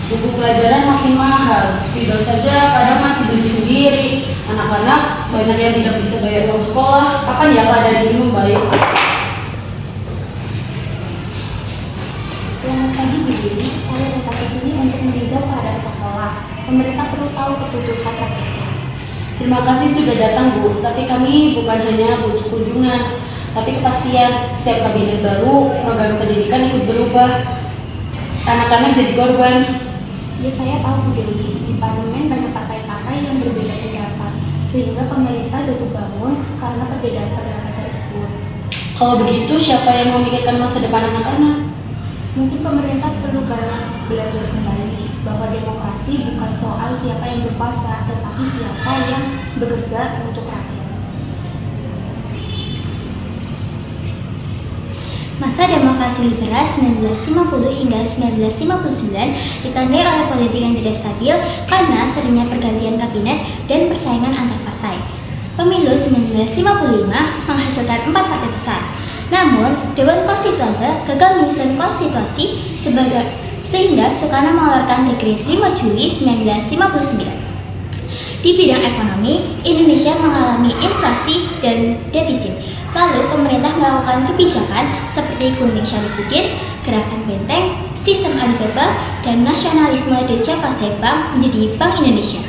Buku pelajaran makin mahal, spidol saja kadang masih beli sendiri. Anak-anak banyak yang tidak bisa bayar uang sekolah. Kapan ya keadaan ini membaik? Selamat pagi Bu Diri, saya datang ke sini untuk meninjau keadaan sekolah. Pemerintah perlu tahu kebutuhan rakyatnya. Terima kasih sudah datang Bu, tapi kami bukan hanya butuh kunjungan, tapi kepastian. Setiap kabinet baru, program pendidikan ikut berubah. Anak-anak jadi korban. Ya saya tahu Bu Dewi, di parlemen banyak partai-partai yang berbeda pendapat, sehingga pemerintah jatuh bangun karena perbedaan pendapat tersebut. Kalau begitu, siapa yang memikirkan masa depan anak-anak? Mungkin pemerintah perlu banyak belajar kembali bahwa demokrasi bukan soal siapa yang berkuasa, tetapi siapa yang bekerja untuk rakyat. Masa demokrasi liberal 1950 hingga 1959 ditandai oleh politik yang tidak stabil karena seringnya pergantian kabinet dan persaingan antar partai. Pemilu 1955 menghasilkan 4 partai besar. Namun, Dewan Konstituante gagal menyusun konstitusi sehingga Soekarno mengeluarkan Dekret 5 Juli 1959. Di bidang ekonomi, Indonesia mengalami inflasi dan defisit. Lalu pemerintah melakukan kebijakan seperti Gunting Syarifuddin, Gerakan Benteng, Sistem Alibaba, dan Nasionalisme de Javasse Bank menjadi Bank Indonesia.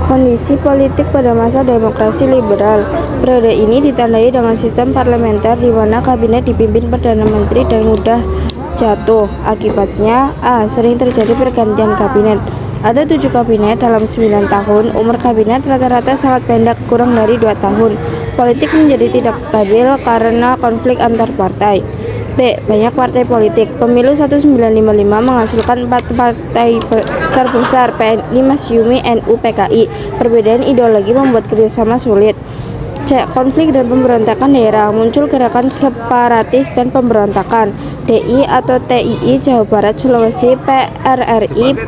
Kondisi politik pada masa demokrasi liberal. Periode ini ditandai dengan sistem parlementer di mana kabinet dipimpin Perdana Menteri dan mudah jatuh. Akibatnya, sering terjadi pergantian kabinet. Ada 7 kabinet dalam 9 tahun. Umur kabinet rata-rata sangat pendek, kurang dari 2 tahun. Politik menjadi tidak stabil karena konflik antar partai. B. Banyak partai politik. Pemilu 1955 menghasilkan 4 partai terbesar, PNI, Masyumi, NU, PKI. Perbedaan ideologi membuat kerjasama sulit. C. Konflik dan pemberontakan daerah. Muncul gerakan separatis dan pemberontakan. DI atau TII Jawa Barat Sulawesi, PRRI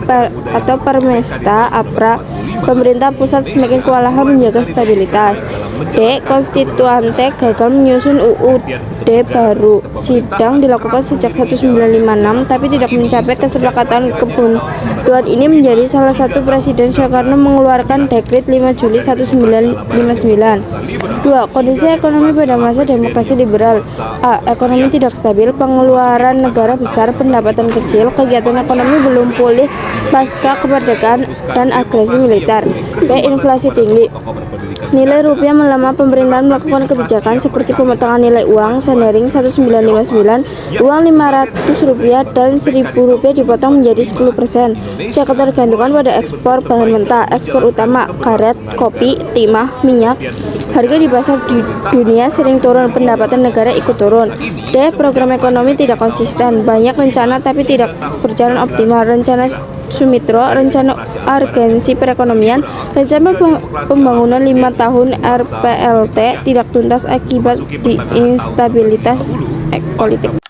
atau Permesta APRA. Pemerintah pusat semakin kewalahan menjaga stabilitas. D. Konstituante gagal menyusun UUD baru. Sidang dilakukan sejak 1956 tapi tidak mencapai kesepakatan. Kebuntuan ini menjadi salah satu Presiden Soekarno mengeluarkan Dekret 5 Juli 1959. 2. Kondisi ekonomi pada masa demokrasi liberal. A. Ekonomi tidak stabil, pengeluaran negara besar, pendapatan kecil, kegiatan ekonomi belum pulih pasca kemerdekaan dan agresi militer. B. Inflasi tinggi. Nilai rupiah melemah, pemerintahan melakukan kebijakan seperti pemotongan nilai uang, Sandering 1959, uang Rp500 dan Rp1.000 dipotong menjadi 10%. C. Ketergantungan pada ekspor bahan mentah, ekspor utama karet, kopi, timah, minyak. Harga di pasar di dunia sering turun, pendapatan negara ikut turun. D. Program ekonomi tidak konsisten, banyak rencana tapi tidak berjalan optimal. Rencana Sumitro, rencana urgensi perekonomian, rencana pembangunan 5 tahun RPLT tidak tuntas akibat instabilitas politik.